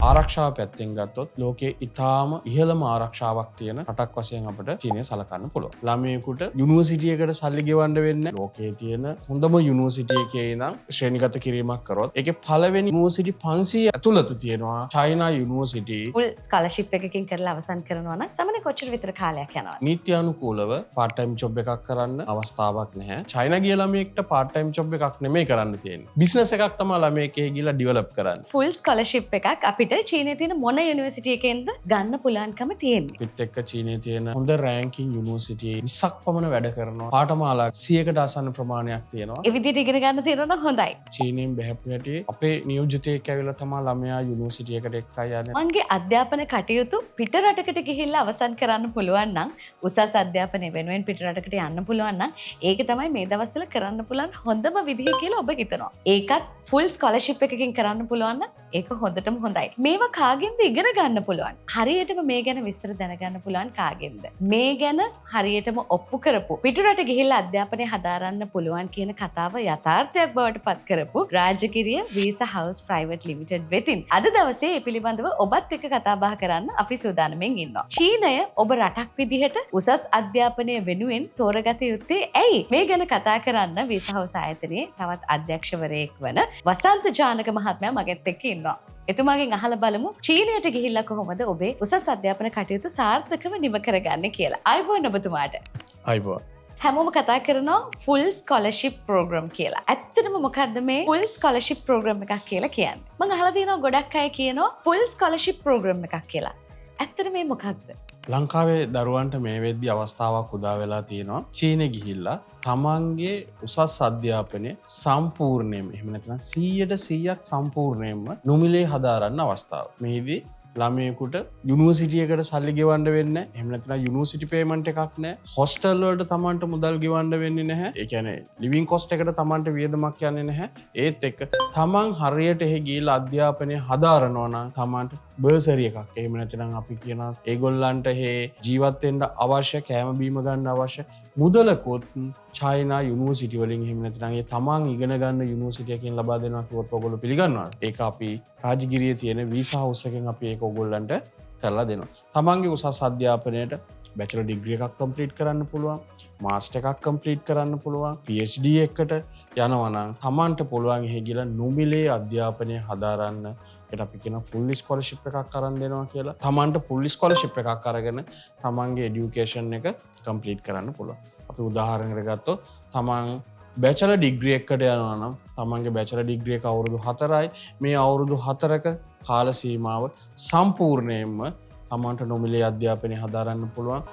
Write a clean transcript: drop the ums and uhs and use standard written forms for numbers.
ආරක්ෂාව පැත්තෙන් ගත්තොත් ලෝකයේ ඉතාම ඉහළම ආරක්ෂාවක් තියෙන රටක් වශයෙන් අපිට චීනය සලකන්න පුළුවන්. ළමයෙකුට යුනිවර්සිටි එකට සල්ලි ගෙවන්න වෙන්නේ ලෝකයේ තියෙන හොඳම යුනිවර්සිටි එකේ ඉඳන් ශ්‍රේණිගත කිරීමක් කරොත් ඒකේ පළවෙනි යුනිවර්සිටි 500 ඇතුළත තියෙනවා චයිනා යුනිවර්සිටි. ෆුල් ස්කෝලර්ෂිප් එකකින් කරලා අවසන් කරනවා නම් සමහරවිට කොච්චර විතර කාලයක් යනවද? නීත්‍යානුකූලව part time job එකක් කරන්න අවස්ථාවක් නැහැ. චයිනා ගිය ළමයෙක්ට part time job එකක් නෙමෙයි කරන්න තියෙන්නේ. බිස්නස් එකක් තමයි ළමයෙක් ගිහලා ඩෙවලොප් කරන්නේ. ෆුල් ස්කෝලර්ෂිප් එකක් අපිට චීනයේ තියෙන මොන යුනිවර්සිටි එකෙන්ද ගන්න පුළුවන්කම තියෙන්නේ? පිට එක්ක චීනයේ තියෙන හොඳ රෑන්කින් යුනිවර්සිටි 20ක් පමණ වැඩ කරනවා. පාඨමාලා 100කට ආසන්න ප්‍රමාණයක් තියෙනවා. ඒ විදිහට ඉගෙන ගන්න තියෙනවා නම් හොඳයි. චීනයෙන් බහැපු හැටි අපේ නියෝජිතයෙක් ඇවිල්ලා තමයි ළමයා යුනිවර්සිටි එකට එක්කයි යන්නේ. මගේ අධ්‍යාපන කටයුතු පිට රටකට ගිහිල්ලා අවසන් කරන්න පුළුවන් නම් උසස් අධ්‍යාපනය වෙනුවෙන් පිට රටකට යන්න පුළුවන් නම් ඒක තමයි මේ දවස්වල කරන්න පුළුවන් හොඳම විදිහ කියලා ඔබ හිතනවා. ඒකත් ෆුල් ස්කෝලර්ෂිප් එකකින් කරන්න පුළුවන් නම් ඒක හොඳටම හොඳයි. මේවා කාගෙන්ද ඉගෙන ගන්න පුළුවන්? හරියටම මේ ගැන විස්තර දැනගන්න පුළුවන් කාගෙන්ද? මේ ගැන හරියටම ඔප්පු කරපු පිටරට ගිහිල්ලා අධ්‍යාපනය හදාරන්න පුළුවන් කියන කතාව යථාර්ථයක් බවට පත් කරපු රාජකිරිය වීසා හවුස් ප්‍රයිවට් ලිමිටඩ් වෙතින් අද දවසේ මේ පිළිබඳව ඔබත් එක්ක කතා බහ කරන්න අපි සූදානම්ෙන් ඉන්නවා. චීනය ඔබ රටක් විදිහට උසස් අධ්‍යාපනය වෙනුවෙන් තෝරගත යුත්තේ ඇයි? මේ ගැන කතා කරන්න වීසා හවුස් ආයතනයේ තවත් අධ්‍යක්ෂවරයෙක් වන වසන්ත ජානක මහත්මයා මගෙත් එක්ක ඉන්නවා. එතුමාගෙන් අහලා බලමු චීනයට ගිහිල්ලා කොහොමද ඔබේ උසස් අධ්‍යාපන කටයුතු සාර්ථකව නිම කරගන්නේ කියලා. ආයුබෝවන් ඔබතුමාට. ආයුබෝවන්. හැමෝම කතා කරනවා ෆුල් ස්කෝලර්ෂිප් ප්‍රෝග්‍රෑම් කියලා. ඇත්තටම මොකද්ද මේ ෆුල් ස්කෝලර්ෂිප් ප්‍රෝග්‍රෑම් එකක් කියලා කියන්නේ? මම අහලා තියෙනවා ගොඩක් අය කියනවා ෆුල් ස්කෝලර්ෂිප් ප්‍රෝග්‍රෑම් එකක් කියලා. ඇත්තට මේ මොකක්ද? ලංකාවේ දරුවන්ට මේ වෙද්දි අවස්ථාවක් උදා වෙලා තියෙනවා. චීනෙ ගිහිල්ලා තමන්ගේ උසස් අධ්‍යාපනය සම්පූර්ණයෙන්ම එහෙම නැත්නම් 100% සම්පූර්ණයෙන්ම නොමිලේ හදාරන්න අවස්ථාව. මේදී ළමයෙකුට යුනිවර්සිටි එකට සල්ලි ගෙවන්න වෙන්නේ නැහැ. එහෙම නැත්නම් යුනිවර්සිටි පේමන්ට් එකක් නැහැ. හොස්ටල් වලට තමන්ට මුදල් ගෙවන්න වෙන්නේ නැහැ. ඒ කියන්නේ ලිවිං කොස්ට් එකට තමන්ට වියදමක් යන්නේ නැහැ. ඒත් එක්ක තමන් හරියට එහි ගිහිල්ලා අධ්‍යාපනය හදාරනවා නම් තමන්ට බර්සරි එකක්. එහෙම නැත්නම් අපි කියනවා ඒගොල්ලන්ට ජීවත් වෙන්න අවශ්‍ය කෑම බීම ගන්න අවශ්‍ය මුදලකොත් චයිනා යුනිවර්සිටි වලින් එහෙම නැත්නම් ඒ තමන් ඉගෙන ගන්න යුනිවර්සිටි එකකින් ලබා දෙනවා කිව්වොත් ඔයගොල්ලෝ පිළිගන්නවා. ඒක අපි රාජගිරියේ තියෙන වීසා හවුස් එකෙන් අපි ඒක ඔයගොල්ලන්ට කරලා දෙනවා. තමන්ගේ උසස් අධ්‍යාපනයට බැචලර් ඩිග්‍රී එකක් කම්ප්ලීට් කරන්න පුළුවන්, මාස්ටර් එකක් කම්ප්ලීට් කරන්න පුළුවන්, PhD එකකට යනවා නම් තමන්ට පුළුවන් එහෙ ගිහලා නොමිලේ අධ්‍යාපනය හදාරන්න. ඒකට අපි කියන ෆුල් ස්කෝලර්ෂිප් එකක් අරන් දෙනවා කියලා. තමන්ට ෆුල් ස්කෝලර්ෂිප් එකක් අරගෙන තමන්ගේ এডুকেෂන් එක කම්ප්ලීට් කරන්න පුළුවන්. අපි උදාහරණයකට ගත්තොත් තමන් බැචලර් ඩිග්‍රී එකකට යනවා නම් තමන්ගේ බැචලර් ඩිග්‍රී එක අවුරුදු 4යි. මේ අවුරුදු 4ක කාල සීමාව සම්පූර්ණයෙන්ම තමන්ට නොමිලේ අධ්‍යාපනය හදාරන්න පුළුවන්.